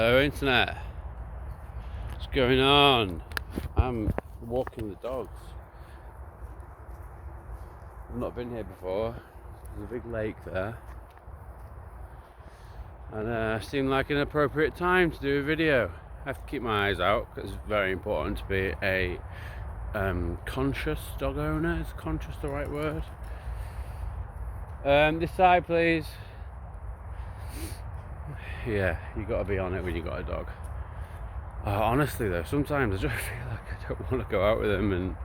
Hello internet, what's going on? I'm walking the dogs. I've not been here before. There's a big lake there, and seemed like an appropriate time to do a video. I have to keep my eyes out because it's very important to be a conscious dog owner. Is conscious the right word? This side please. Yeah, you got to be on it when you got a dog. Honestly though, sometimes I just feel like I don't want to go out with them, and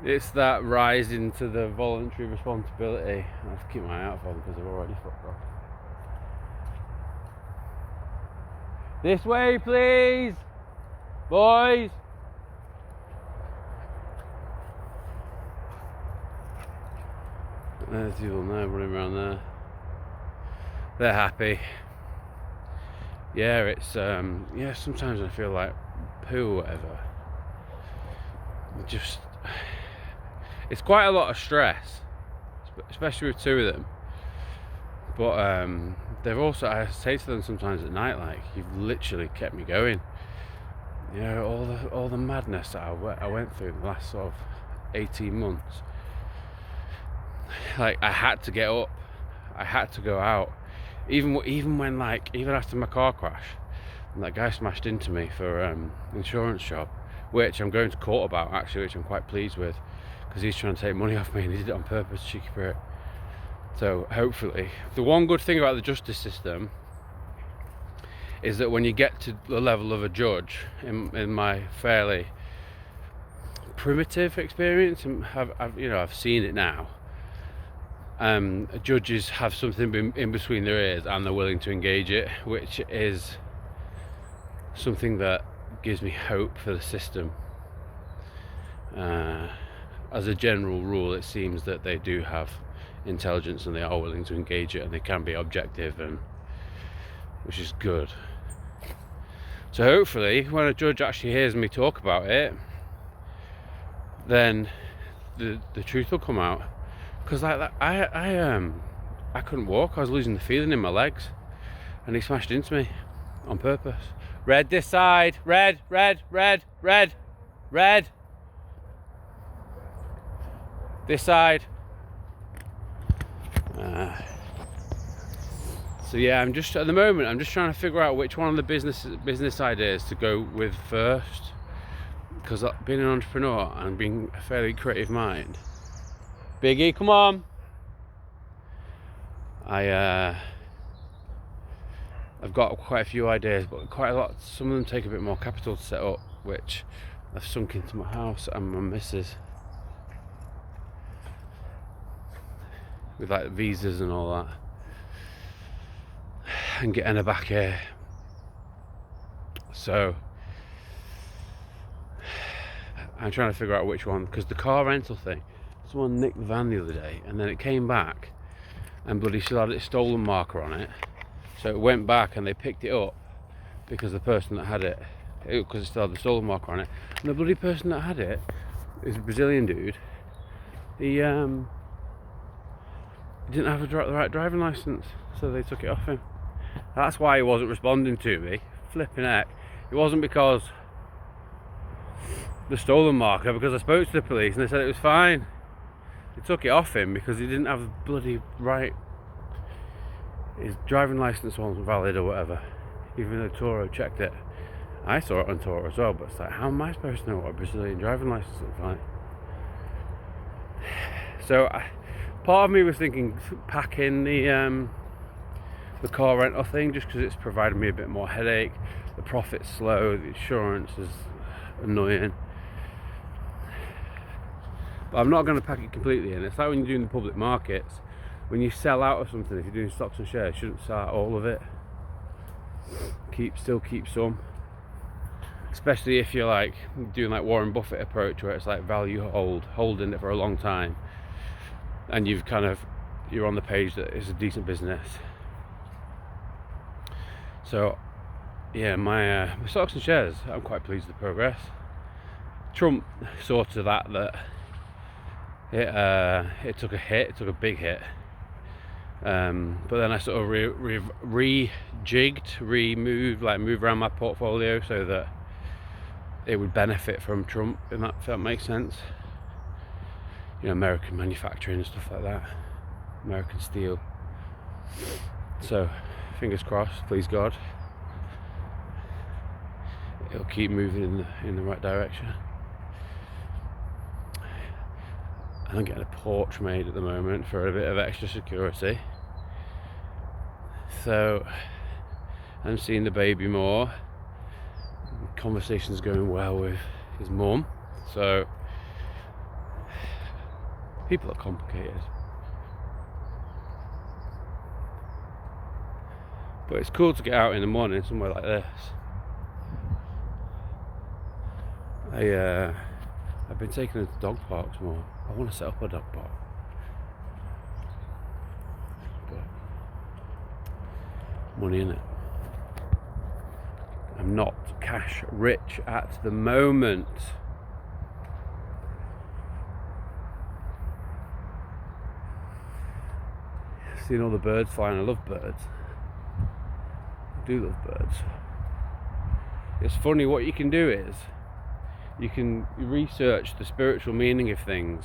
it's that rise into the voluntary responsibility. I have to keep my eye out for them because they're already fucked up. This way please, boys. There's the other there running around there. They're happy. Yeah, it's sometimes I feel like poo or whatever. It's quite a lot of stress, especially with two of them. But they've also, I say to them sometimes at night, like, you've literally kept me going. You know, all the madness that I went through in the last sort of 18 months. Like, I had to get up, I had to go out. Even when, like, even after my car crash, and that guy smashed into me for insurance job, which I'm going to court about actually, which I'm quite pleased with, because he's trying to take money off me and he did it on purpose, cheeky prick. So hopefully, the one good thing about the justice system is that when you get to the level of a judge, in my fairly primitive experience, and I've seen it now. Judges have something in between their ears and they're willing to engage it, which is something that gives me hope for the system. As a general rule, it seems that they do have intelligence and they are willing to engage it, and they can be objective, and which is good. So hopefully when a judge actually hears me talk about it, then the truth will come out. Because like that, I couldn't walk. I was losing the feeling in my legs, and he smashed into me on purpose. Red this side. Red. This side. So yeah, I'm just at the moment. I'm just trying to figure out which one of the business ideas to go with first. Because being an entrepreneur and being a fairly creative mind. Biggie, come on. I've got quite a few ideas, but quite a lot. Some of them take a bit more capital to set up, which I've sunk into my house and my missus with like visas and all that, and getting her back here. So I'm trying to figure out which one, because the car rental thing. Someone nicked the van the other day, and then it came back and bloody still had its stolen marker on it. So it went back and they picked it up because the person that had it, because it still had the stolen marker on it, and the bloody person that had it is a Brazilian dude. He didn't have the right driving license, so they took it off him. That's why he wasn't responding to me. Flipping heck. It wasn't because the stolen marker, because I spoke to the police and they said it was fine. They took it off him because he didn't have the bloody right, his driving license wasn't valid or whatever, even though Toro checked it. I saw it on Toro as well, but it's like, how am I supposed to know what a Brazilian driving license looks like? So part of me was thinking pack in the car rental thing, just because it's provided me a bit more headache. The profit's slow, the insurance is annoying. But I'm not going to pack it completely in. It's like when you're doing the public markets. When you sell out of something, if you're doing stocks and shares, you shouldn't sell out all of it. Still keep some. Especially if you're like doing like Warren Buffett approach, where it's like value holding it for a long time. And you're on the page that it's a decent business. So yeah, my stocks and shares, I'm quite pleased with the progress. Trump saw to that it took a big hit, But then I sort of moved around my portfolio so that it would benefit from Trump, if that makes sense. American manufacturing and stuff like that, American steel. So fingers crossed, please God, it'll keep moving in the right direction. I'm getting a porch made at the moment for a bit of extra security. So I'm seeing the baby more. Conversation's going well with his mum. So people are complicated. But it's cool to get out in the morning somewhere like this. I've been taking her to dog parks more. I want to set up a dog park. But money in it. I'm not cash rich at the moment. Seeing all the birds flying, I love birds. I do love birds. It's funny, what you can do is you can research the spiritual meaning of things.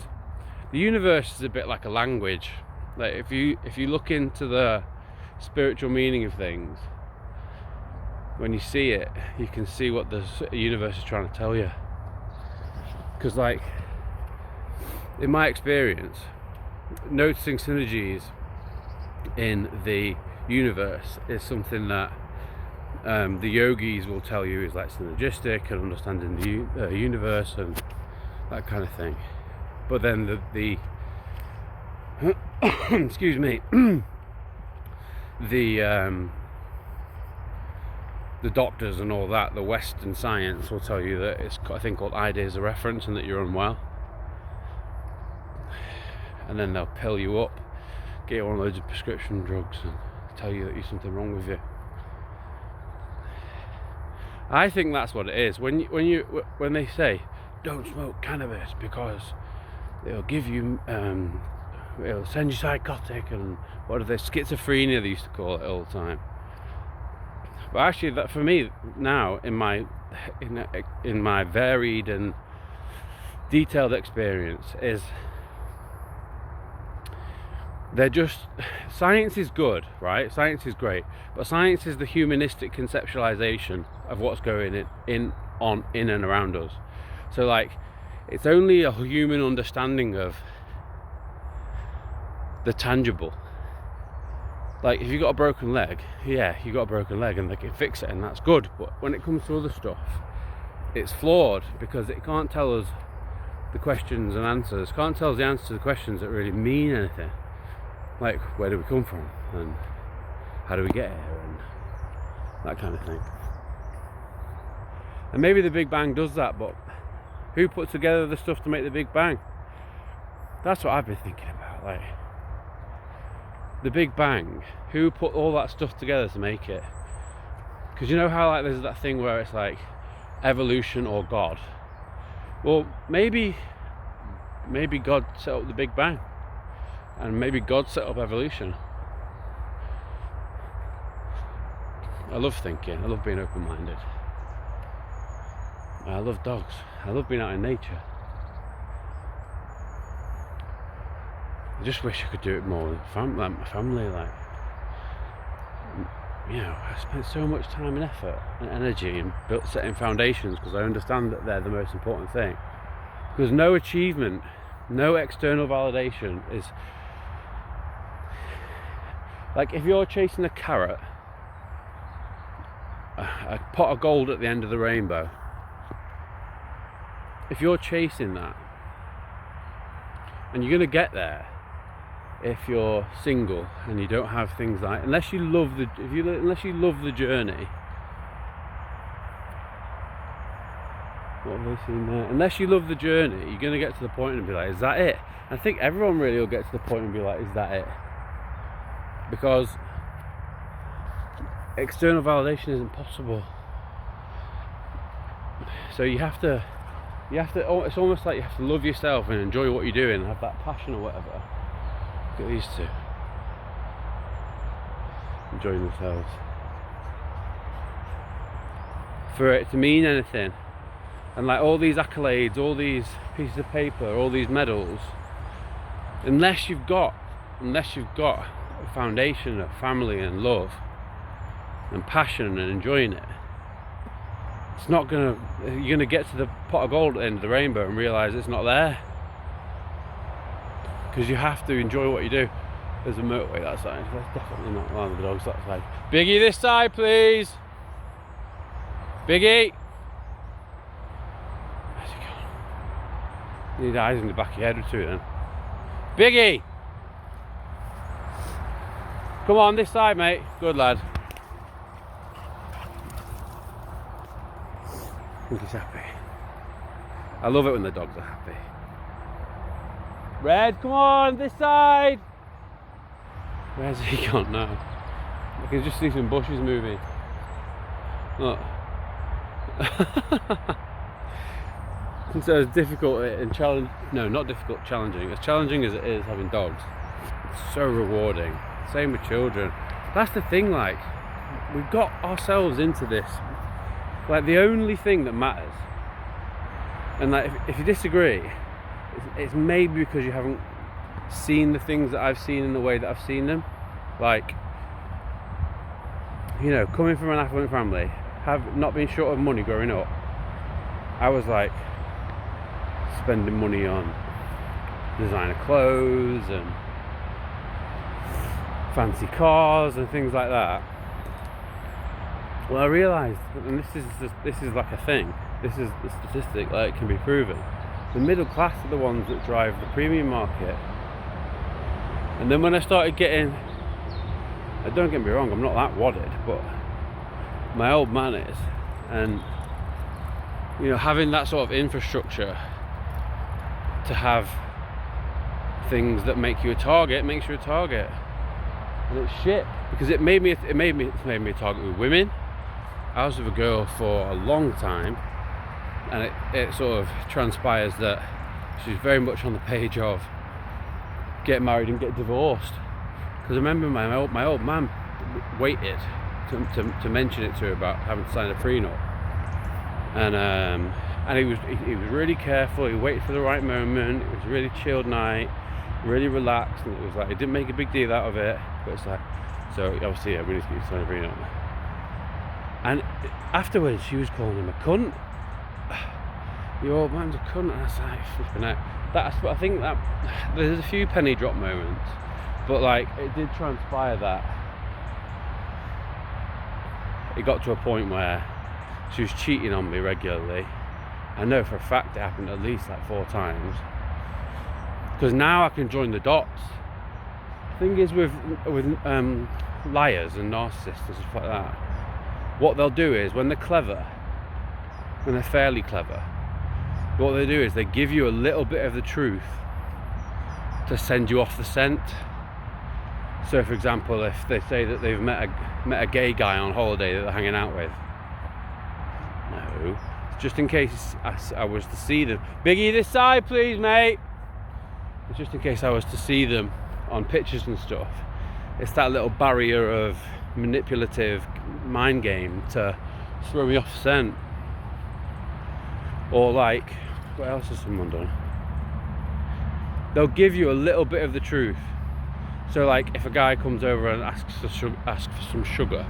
The universe is a bit like a language. Like if you look into the spiritual meaning of things, when you see it, you can see what the universe is trying to tell you. Because like, in my experience, noticing synergies in the universe is something that the yogis will tell you is like synergistic and understanding the universe and that kind of thing. But then the excuse me, the doctors and all that, the Western science will tell you that it's a thing called ideas of reference and that you're unwell. And then they'll pill you up, get you on loads of prescription drugs and tell you that there's something wrong with you. I think that's what it is. When they say don't smoke cannabis because it'll give you it'll send you psychotic, and what are they, schizophrenia they used to call it all the time. But actually, that for me now, in my varied and detailed experience, is they're just, science is good, right? Science is great, but science is the humanistic conceptualization of what's going in and around us. So like, it's only a human understanding of the tangible. Like if you've got a broken leg, yeah, you got a broken leg and they can fix it and that's good. But when it comes to other stuff, it's flawed because it can't tell us the questions and answers, can't tell us the answers to the questions that really mean anything. Like, where do we come from and how do we get here and that kind of thing. And maybe the Big Bang does that, but who put together the stuff to make the Big Bang? That's what I've been thinking about. Like, the Big Bang, who put all that stuff together to make it? Because you know how like there's that thing where it's like evolution or God. Well, maybe God set up the Big Bang, and maybe God set up evolution. I love thinking, I love being open-minded. I love dogs, I love being out in nature. I just wish I could do it more with my family. Like, you know, I spent so much time and effort and energy in setting foundations because I understand that they're the most important thing. Because no achievement, no external validation is like, if you're chasing a carrot, a pot of gold at the end of the rainbow, if you're chasing that, and you're going to get there if you're single and you don't have things like, unless you love the journey. What have I seen there? Unless you love the journey, you're going to get to the point and be like, is that it? I think everyone really will get to the point and be like, is that it? Because external validation isn't possible. So you have to, it's almost like you have to love yourself and enjoy what you're doing and have that passion or whatever. Look at these two. enjoying themselves. For it to mean anything, and like all these accolades, all these pieces of paper, all these medals, unless you've got a foundation of family and love and passion and enjoying it, it's not gonna, you're gonna get to the pot of gold at the end of the rainbow and realize it's not there, because you have to enjoy what you do. There's a motorway that side. That's definitely not allowing the dogs that side. Biggie, this side, please. Biggie. Where's he gone? You need eyes in the back of your head or two then. Biggie. Come on, this side, mate. Good lad. I think he's happy. I love it when the dogs are happy. Red, come on, this side. Where's he gone now? I can just see some bushes moving. Look. So it's difficult and challenging. No, not difficult, challenging. As challenging as it is having dogs, it's so rewarding. Same with children. That's the thing, like, we've got ourselves into this. Like, the only thing that matters, and like, if you disagree, it's maybe because you haven't seen the things that I've seen in the way that I've seen them. Like, you know, coming from an affluent family, have not been short of money growing up, I was like spending money on designer clothes and fancy cars and things like that. Well, I realised, and this is like a thing, this is the statistic, like, it can be proven, the middle class are the ones that drive the premium market. And then when I started getting, don't get me wrong, I'm not that wadded, but my old man is, and you know, having that sort of infrastructure to have things that make you a target makes you a target, and it's shit, because it made me a target with women. I was with a girl for a long time, and it sort of transpires that she's very much on the page of get married and get divorced. Because I remember my old man waited to mention it to her about having to sign a prenup, and he was really careful. He waited for the right moment. It was a really chilled night, really relaxed, and it was like, he didn't make a big deal out of it, but it's like, so obviously, yeah, we need to get you to sign a prenup. And afterwards, she was calling him a cunt. Your old man's a cunt. And I was like, flipping out. I think that there's a few penny drop moments, but like, it did transpire that it got to a point where she was cheating on me regularly. I know for a fact it happened at least like 4 times. Because now I can join the dots. The thing is with liars and narcissists and stuff like that, what they'll do is, when they're clever, when they're fairly clever, what they do is they give you a little bit of the truth to send you off the scent. So for example, if they say that they've met a gay guy on holiday that they're hanging out with, no, just in case I was to see them. Biggie, this side please, mate. Just in case I was to see them on pictures and stuff, it's that little barrier of manipulative mind game to throw me off the scent. Or like, what else has someone done? They'll give you a little bit of the truth. So like, if a guy comes over and asks for some sugar,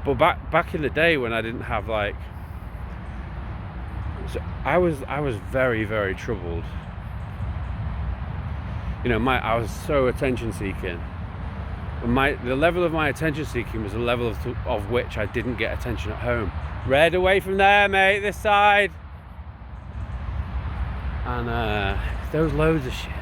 but back in the day when I didn't have like, so I was very, very troubled. You know, I was so attention seeking. The level of my attention seeking was a level of which I didn't get attention at home. Red, away from there, mate, this side. And there was loads of shit.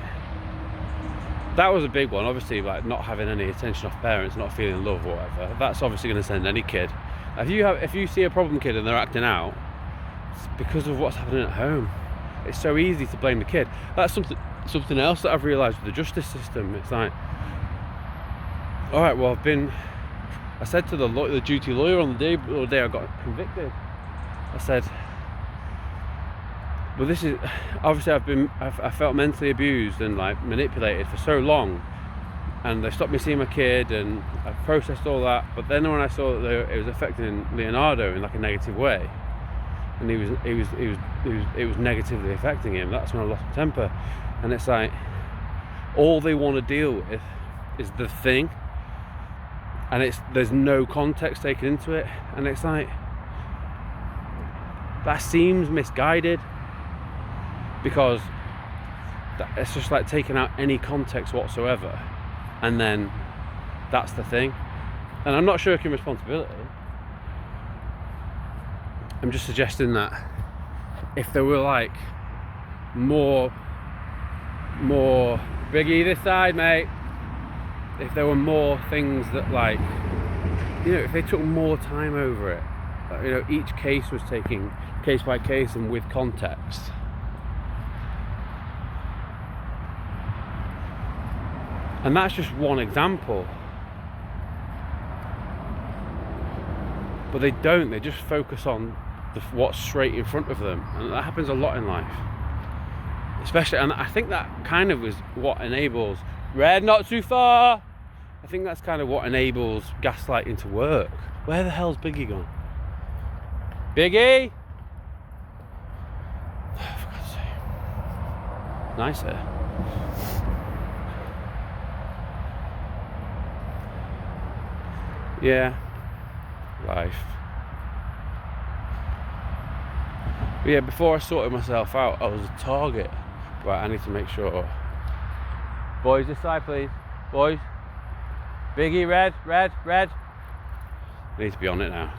That was a big one, obviously, like not having any attention off parents, not feeling love or whatever. That's obviously going to send any kid. If you see a problem kid and they're acting out, it's because of what's happening at home. It's so easy to blame the kid. That's something else that I've realised with the justice system. It's like, all right, well, I said to the duty lawyer on the day I got convicted, I said, But this is obviously I felt mentally abused and like manipulated for so long, and they stopped me seeing my kid, and I processed all that. But then when I saw that it was affecting Leonardo in like a negative way, and it was negatively affecting him, that's when I lost my temper. And it's like all they want to deal with is the thing, and there's no context taken into it, and it's like that seems misguided, because it's just like taking out any context whatsoever, and then that's the thing. And I'm not shirking responsibility. I'm just suggesting that if there were like more Biggie this side, mate, if there were more things that, like, you know, if they took more time over it, you know, each case was taken case by case and with context. And that's just one example. But they don't, they just focus on what's straight in front of them. And that happens a lot in life. Especially, and I think that kind of is what enables, Red, not too far! I think that's kind of what enables gaslighting to work. Where the hell's Biggie gone? Biggie! Oh, for God's sake. Nicer. Yeah, life. But yeah, before I sorted myself out, I was a target. Right, I need to make sure. Boys, this side, please. Boys. Biggie, red. I need to be on it now.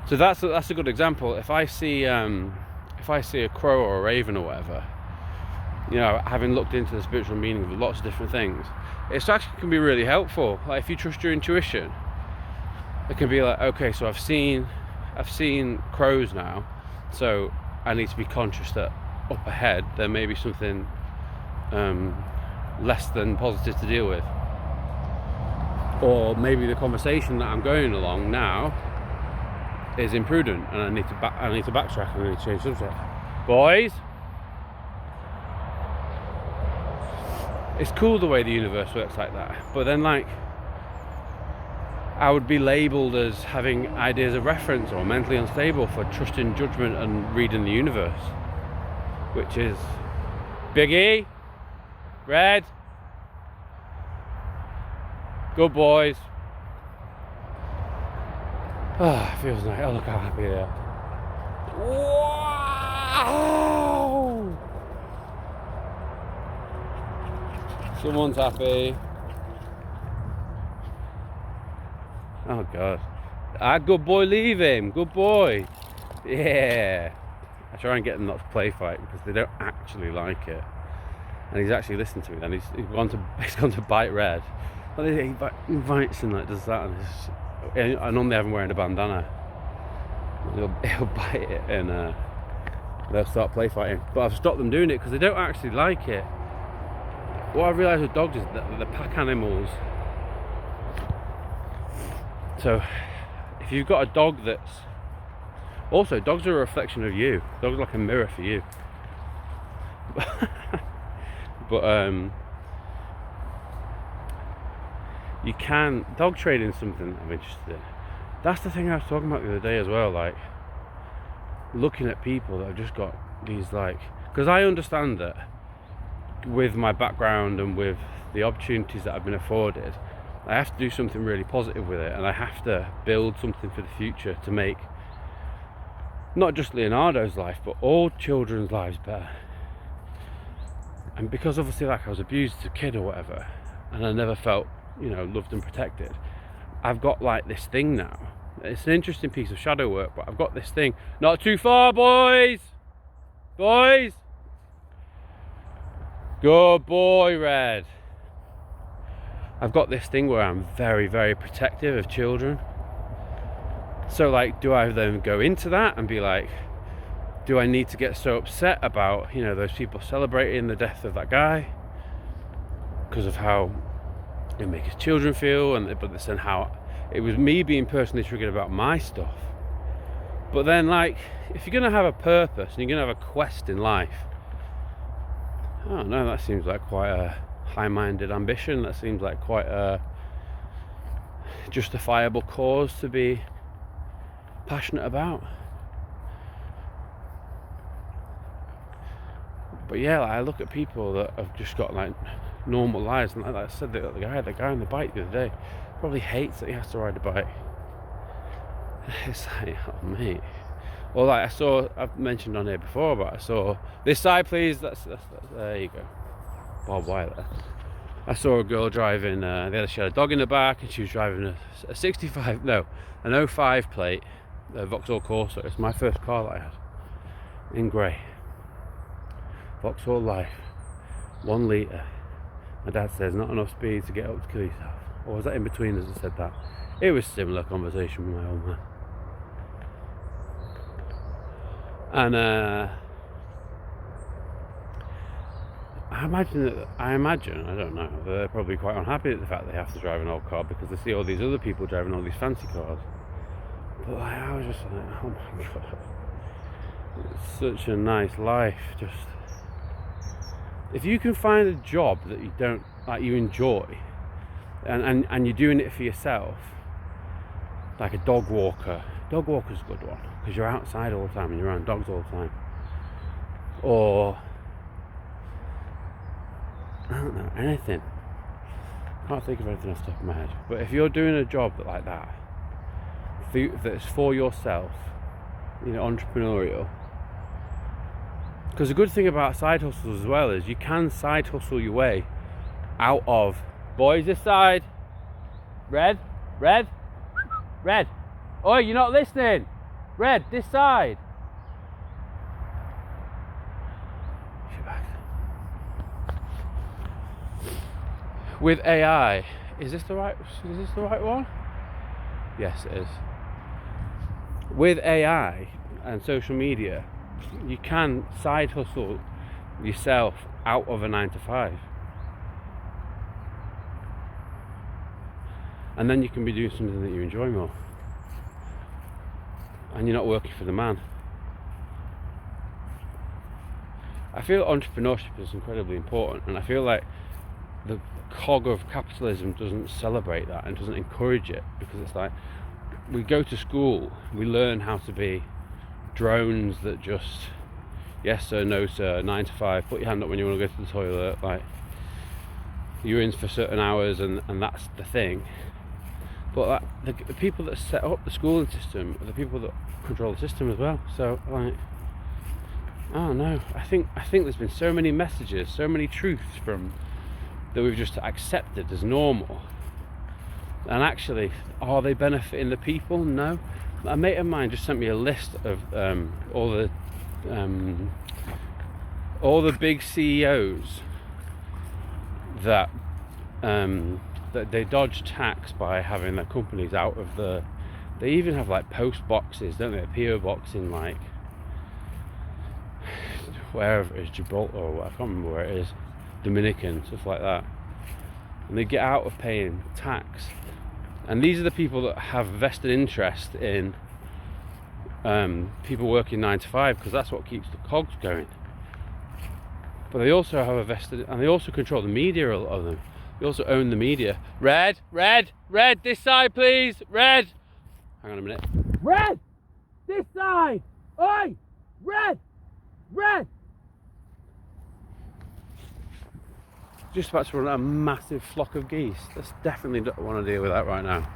So that's a good example. If I see a crow or a raven or whatever, you know, having looked into the spiritual meaning of lots of different things, it actually can be really helpful. Like, if you trust your intuition, it can be like, okay, so I've seen crows now, so I need to be conscious that up ahead there may be something less than positive to deal with, or maybe the conversation that I'm going along now is imprudent, and I need to backtrack and I need to change subject. Boys, it's cool the way the universe works like that, but then, like, I would be labelled as having ideas of reference or mentally unstable for trusting judgment and reading the universe, which is Biggie, red, good boys. Ah, it feels nice. Oh, look how happy they are. Wow! Someone's happy. Oh God. Good boy, leave him. Good boy. Yeah. I try and get them not to play fight because they don't actually like it. And he's actually listened to me then. He's gone to bite Red. Well, he bites and like does that, and I normally have him wearing a bandana. He'll bite it and they'll start play fighting. But I've stopped them doing it because they don't actually like it. What I've realised with dogs is that they're pack animals. So if you've got a dog that's... Also, dogs are a reflection of you. Dogs are like a mirror for you. But you can... Dog trading is something I'm interested in. That's the thing I was talking about the other day as well, like looking at people that have just got these, like... Because I understand that with my background and with the opportunities that I've been afforded, I have to do something really positive with it, and I have to build something for the future to make not just Leonardo's life, but all children's lives better. And because obviously, like, I was abused as a kid or whatever, and I never felt, you know, loved and protected, I've got like this thing now. It's an interesting piece of shadow work, but I've got this thing. Not too far, boys! Boys! Good boy, Red. I've got this thing where I'm very, very protective of children. So, like, do I then go into that and be like, do I need to get so upset about, you know, those people celebrating the death of that guy because of how it makes his children feel, but then how it was me being personally triggered about my stuff. But then, like, if you're going to have a purpose and you're going to have a quest in life, I don't know, that seems like quite a high-minded ambition. That seems like quite a justifiable cause to be passionate about. But yeah, like, I look at people that have just got like normal lives, and like I said, the guy on the bike the other day probably hates that he has to ride a bike. It's like, oh mate. Or like I've mentioned on here before, but I saw this side, please. That's there you go, Bob White there. I saw a girl driving. She had a dog in the back, and she was driving an 05 plate, Vauxhall Corsa. It's my first car that I had in grey. Vauxhall Life, 1 litre. My dad says not enough speed to get up to kill yourself. Or was that in between us that said that? It was a similar conversation with my old man. And I imagine, I don't know, they're probably quite unhappy at the fact they have to drive an old car because they see all these other people driving all these fancy cars. But like, I was just like, oh my god, it's such a nice life. Just if you can find a job that you don't like, you enjoy, and you're doing it for yourself, like a dog walker. Dog walker's a good one because you're outside all the time and you're around dogs all the time. Or I don't know, anything. Can't think of anything off the top of my head. But if you're doing a job like that, that's for yourself, entrepreneurial. Because the good thing about side hustles as well is you can side hustle your way out of, boys this side, red. Oh, you're not listening. Red, this side. With AI, is this the right one? Yes, it is. With AI and social media, you can side hustle yourself out of a 9-to-5. And then you can be doing something that you enjoy more. And you're not working for the man. I feel entrepreneurship is incredibly important, and I feel like the cog of capitalism doesn't celebrate that and doesn't encourage it, because it's like we go to school, we learn how to be drones that just yes sir, no sir, 9-to-5, put your hand up when you want to go to the toilet, like you're in for certain hours, and that's the thing. But the people that set up the schooling system are the people that control the system as well. So like, I don't know, I think there's been so many messages, so many truths from that we've just accepted as normal, and actually, are they benefiting the people? No. A mate of mine just sent me a list of all the big CEOs that they dodge tax by having their companies out of the. They even have like post boxes, don't they? A PO box in like wherever it is, Gibraltar or what, I can't remember where it is, Dominican, stuff like that. And they get out of paying tax. And these are the people that have vested interest in people working 9-to-5, because that's what keeps the cogs going. But they also have a vested, and they also control the media, a lot of them. They also own the media. Red, this side please, red. Hang on a minute. Red, this side. Oi, red. Just about to run a massive flock of geese. Let's definitely don't want to deal with that right now.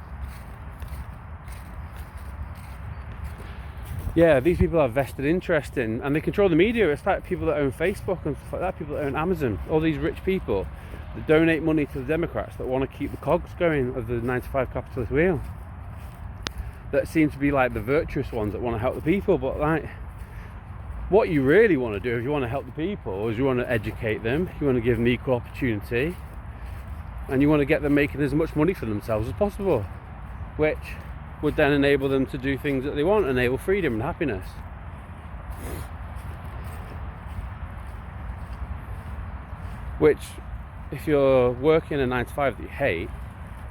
Yeah, these people have vested interest in, and they control the media. It's like people that own Facebook and stuff like that, people that own Amazon, all these rich people that donate money to the Democrats that want to keep the cogs going of the 9-to-5 capitalist wheel. That seem to be like the virtuous ones that want to help the people, but like, what you really want to do if you want to help the people is you want to educate them, you want to give them equal opportunity, and you want to get them making as much money for themselves as possible, which would then enable them to do things that they want, enable freedom and happiness. Which, if you're working a 9-to-5 that you hate,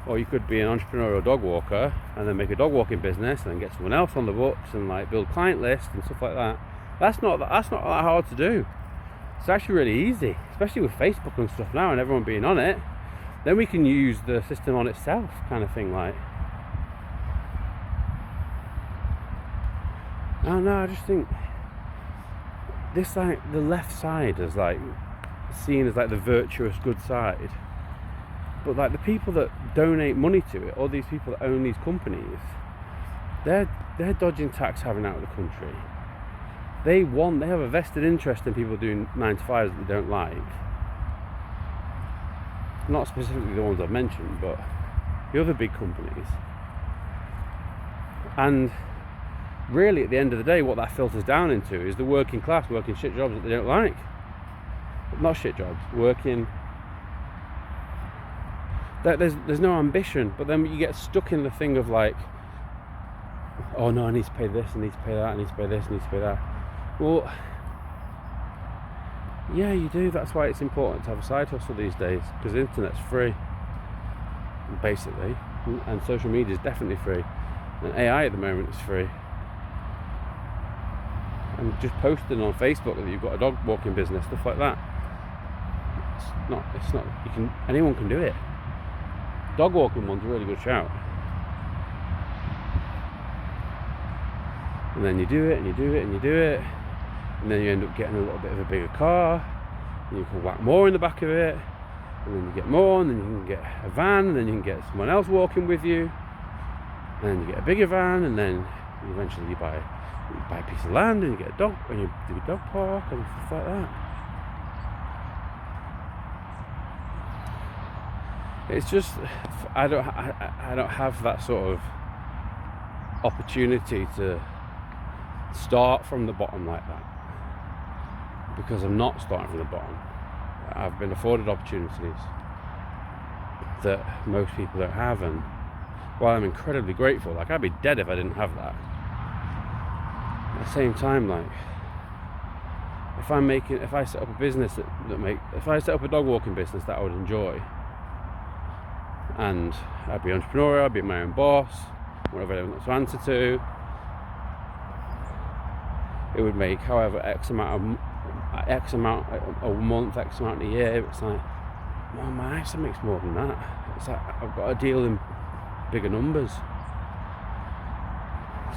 Or you could be an entrepreneurial dog walker and then make a dog walking business and then get someone else on the books and like build client lists and stuff like that. That's not that hard to do. It's actually really easy, especially with Facebook and stuff now and everyone being on it. Then we can use the system on itself, kind of thing. Like, I don't know, I just think this, like, the left side is like seen as like the virtuous good side, but like the people that donate money to it, all these people that own these companies, they're dodging tax having out of the country. They have a vested interest in people doing 9 to 5s that they don't like. Not specifically the ones I've mentioned, but the other big companies. And really, at the end of the day, what that filters down into is the working class working shit jobs that they don't like. Not shit jobs, working. There's no ambition, but then you get stuck in the thing of like, oh no, I need to pay this, I need to pay that, I need to pay this, I need to pay that. Well, yeah, you do. That's why it's important to have a side hustle these days, because the internet's free, basically, and social media is definitely free, and AI at the moment is free. And just posting on Facebook that you've got a dog walking business, stuff like that. It's not. Anyone can do it. Dog walking one's a really good shout. And then you do it, and you do it, and you do it. And then you end up getting a little bit of a bigger car, and you can whack more in the back of it, and then you get more, and then you can get a van, and then you can get someone else walking with you, and then you get a bigger van, and then eventually you buy a piece of land, and you get a dog, and you do a dog park and stuff like that. It's just, I don't have that sort of opportunity to start from the bottom like that, because I'm not starting from the bottom. I've been afforded opportunities that most people don't have, and while I'm incredibly grateful, like, I'd be dead if I didn't have that. At the same time, like, if I set up a business if I set up a dog walking business that I would enjoy, and I'd be entrepreneurial, I'd be my own boss, whatever I want to answer to, it would make however X amount a month, X amount a year. It's like, well, my house makes more than that. It's like I've got to deal in bigger numbers.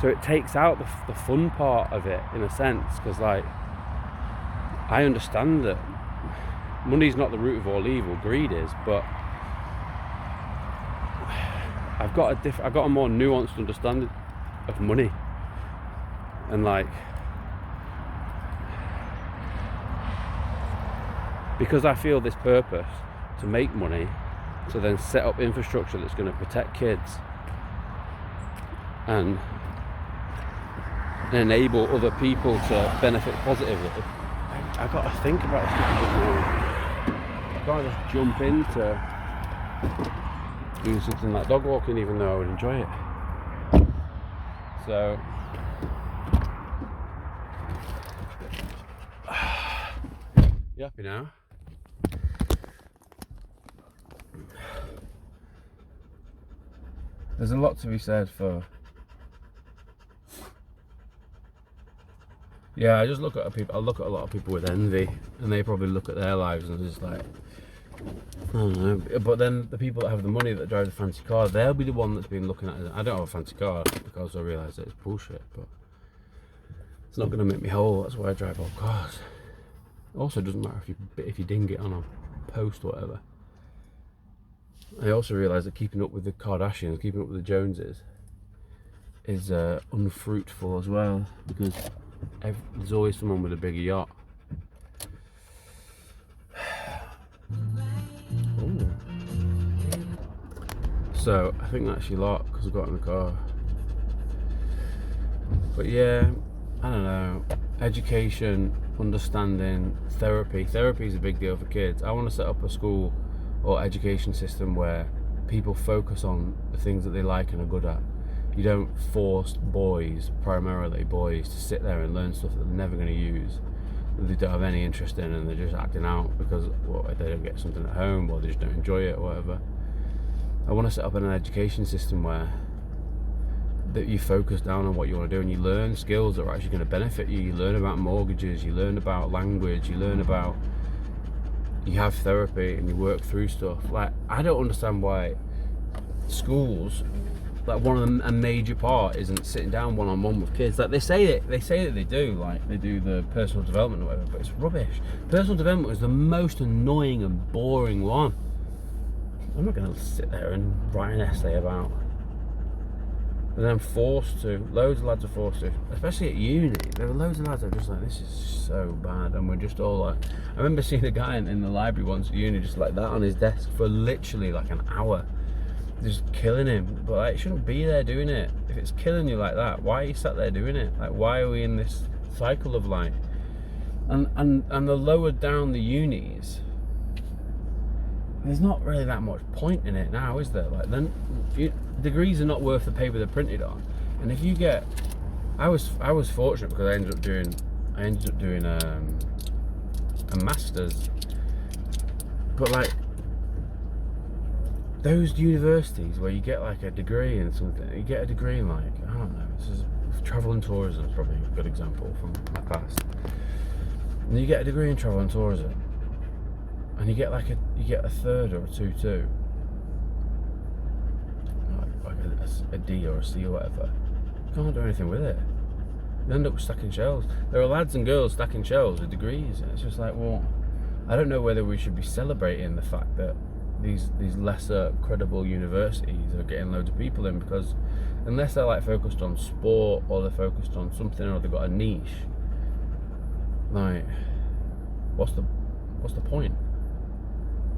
So it takes out the fun part of it, in a sense, because like, I understand that money's not the root of all evil, greed is, but I've got a more nuanced understanding of money, and like, because I feel this purpose to make money, to then set up infrastructure that's going to protect kids and enable other people to benefit positively, I got to think about stuff a bit more. I can't just jump into doing something like dog walking, even though I would enjoy it. So you happy now? There's a lot to be said for, yeah, I just look at people. I look at a lot of people with envy, and they probably look at their lives and just like, I don't know. But then the people that have the money, that drive the fancy car, they'll be the one that's been looking at it. I don't have a fancy car because I realise that it's bullshit, but it's not going to make me whole. That's why I drive old cars. Also, it doesn't matter if you ding it on a post or whatever. I also realise that keeping up with the Kardashians, keeping up with the Joneses, is unfruitful as well, because there's always someone with a bigger yacht. Ooh. So I think that's your lot, because I got in the car. But yeah, I don't know. Education, understanding, therapy. Therapy is a big deal for kids. I want to set up a school or education system where people focus on the things that they like and are good at. You don't force primarily boys, to sit there and learn stuff that they're never going to use, that they don't have any interest in, and they're just acting out because, well, they don't get something at home, or they just don't enjoy it or whatever. I want to set up an education system where that you focus down on what you want to do and you learn skills that are actually going to benefit you. You learn about mortgages, you learn about language, you have therapy and you work through stuff. Like, I don't understand why schools, like, one of them, a major part isn't sitting down one-on-one with kids. Like, they say that they do, like they do the personal development or whatever, but it's rubbish. Personal development is the most annoying and boring one. I'm not going to sit there and write an essay about. And then I'm forced to. Loads of lads are forced to, especially at uni. There were loads of lads that are just like, this is so bad, and we're just all like. I remember seeing a guy in the library once at uni, just like that on his desk for literally like an hour, just killing him. But like, it shouldn't be there doing it. If it's killing you like that, why are you sat there doing it? Like, why are we in this cycle of life? And the lower down the unis, there's not really that much point in it now, is there? Like, then degrees are not worth the paper they're printed on. And if you get, I was fortunate because I ended up doing a master's. But like, those universities where you get like a degree in something, you get a degree in, like, I don't know, this is travel and tourism is probably a good example from my past. And you get a degree in travel and tourism, and you get a third or a 2-2, like a D or a C or whatever. You can't do anything with it. You end up stacking shelves. There are lads and girls stacking shelves with degrees, and it's just like, well, I don't know whether we should be celebrating the fact that these lesser credible universities are getting loads of people in, because unless they're like focused on sport or they're focused on something or they've got a niche, like, what's the point?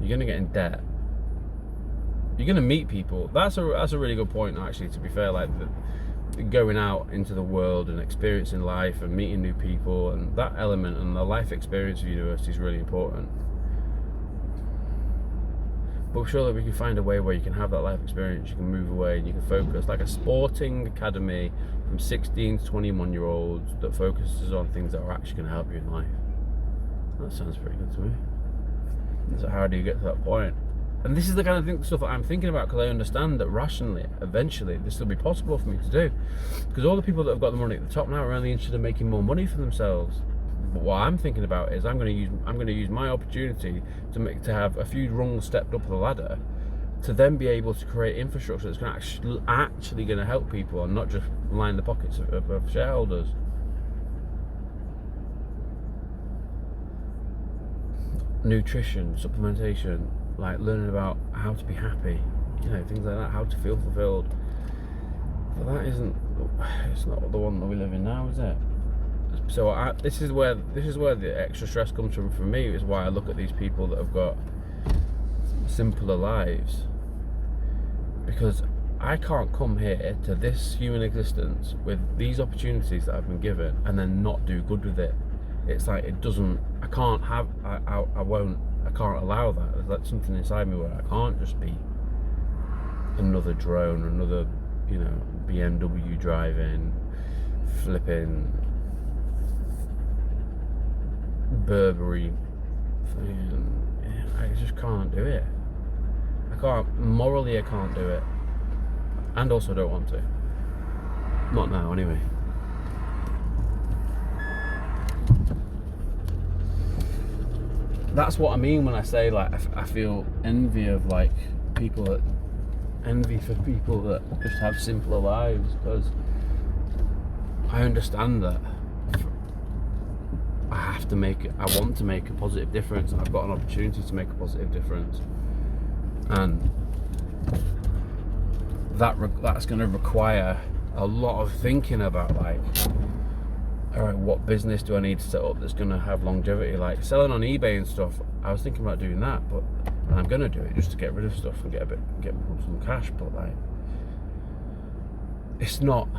You're gonna get in debt. You're gonna meet people. That's a really good point, actually. To be fair, like going out into the world and experiencing life and meeting new people, and that element and the life experience of university is really important. But surely we can find a way where you can have that life experience, you can move away and you can focus, like a sporting academy from 16 to 21-year-olds that focuses on things that are actually going to help you in life. That sounds pretty good to me. So how do you get to that point? And this is the kind of stuff that I'm thinking about, because I understand that rationally, eventually, this will be possible for me to do. Because all the people that have got the money at the top now are only interested in making more money for themselves. But what I'm thinking about is I'm going to use my opportunity to have a few rungs stepped up the ladder, to then be able to create infrastructure that's going to actually going to help people and not just line the pockets of shareholders. Nutrition, supplementation, like learning about how to be happy, things like that, how to feel fulfilled. But it's not the one that we live in now, is it? So this is where the extra stress comes from for me, is why I look at these people that have got simpler lives, because I can't come here to this human existence with these opportunities that I've been given and then not do good with it. It's like, I can't allow that. There's something inside me where I can't just be another drone, another, BMW driving, flipping, Burberry thing. I just can't do it. Morally I can't do it. And also don't want to. Not now, anyway. That's what I mean when I say, like, I feel envy for people that just have simpler lives, because I understand that I want to make a positive difference, and I've got an opportunity to make a positive difference, and that's going to require a lot of thinking about, like, alright, what business do I need to set up that's going to have longevity? Like selling on eBay and stuff, I was thinking about doing that, and I'm going to do it just to get rid of stuff and get some cash. But like, it's not.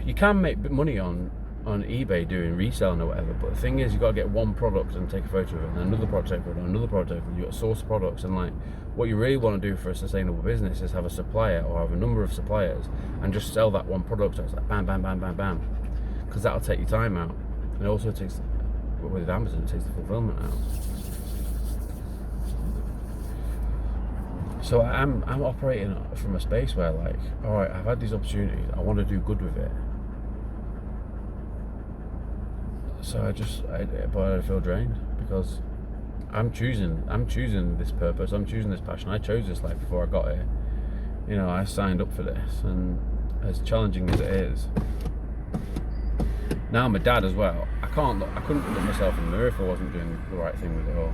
You can make money on eBay doing reselling or whatever, but the thing is, you got to get one product and take a photo of it, and another product, and another product, and you got to source products. And like, what you really want to do for a sustainable business is have a supplier or have a number of suppliers and just sell that one product. So it's like bam, bam, bam, bam, bam. Because that'll take your time out, and it also takes, with Amazon, it takes the fulfillment out. So I'm operating from a space where, like, all right, I've had these opportunities, I want to do good with it. So but I feel drained because I'm choosing this purpose, I'm choosing this passion. I chose this life before I got here. You know, I signed up for this, and as challenging as it is, now I'm a dad as well. I couldn't look myself in the mirror if I wasn't doing the right thing with it all.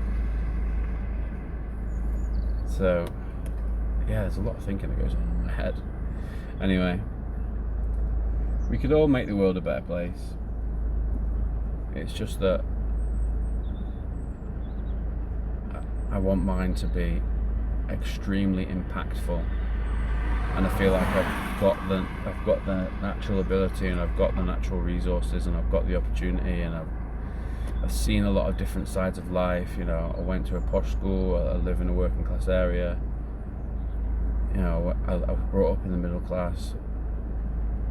So, yeah, there's a lot of thinking that goes on in my head. Anyway, we could all make the world a better place. It's just that I want mine to be extremely impactful, and I feel like I've got the natural ability, and I've got the natural resources, and I've got the opportunity, and I've seen a lot of different sides of life. You know, I went to a posh school, I live in a working class area. You know, I was brought up in the middle class.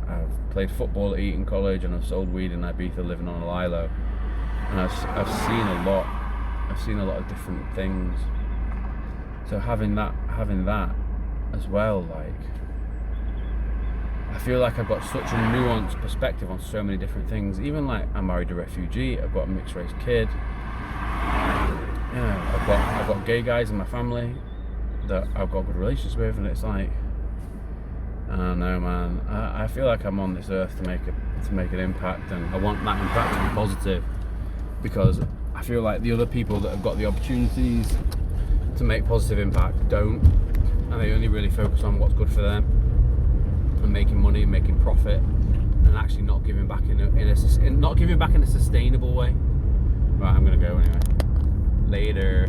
I've played football at Eton College, and I've sold weed in Ibiza living on a lilo. And I've seen a lot. I've seen a lot of different things. So having that as well, like, I feel like I've got such a nuanced perspective on so many different things. Even like, I'm married a refugee, I've got a mixed race kid. You know, I've got gay guys in my family that I've got good relationships with, and it's like, I don't know, man. I feel like I'm on this earth to make an impact, and I want that impact to be positive, because I feel like the other people that have got the opportunities to make positive impact don't, and they only really focus on what's good for them and making money and making profit, and actually not giving back in a sustainable way. Right, I'm gonna go anyway. Later.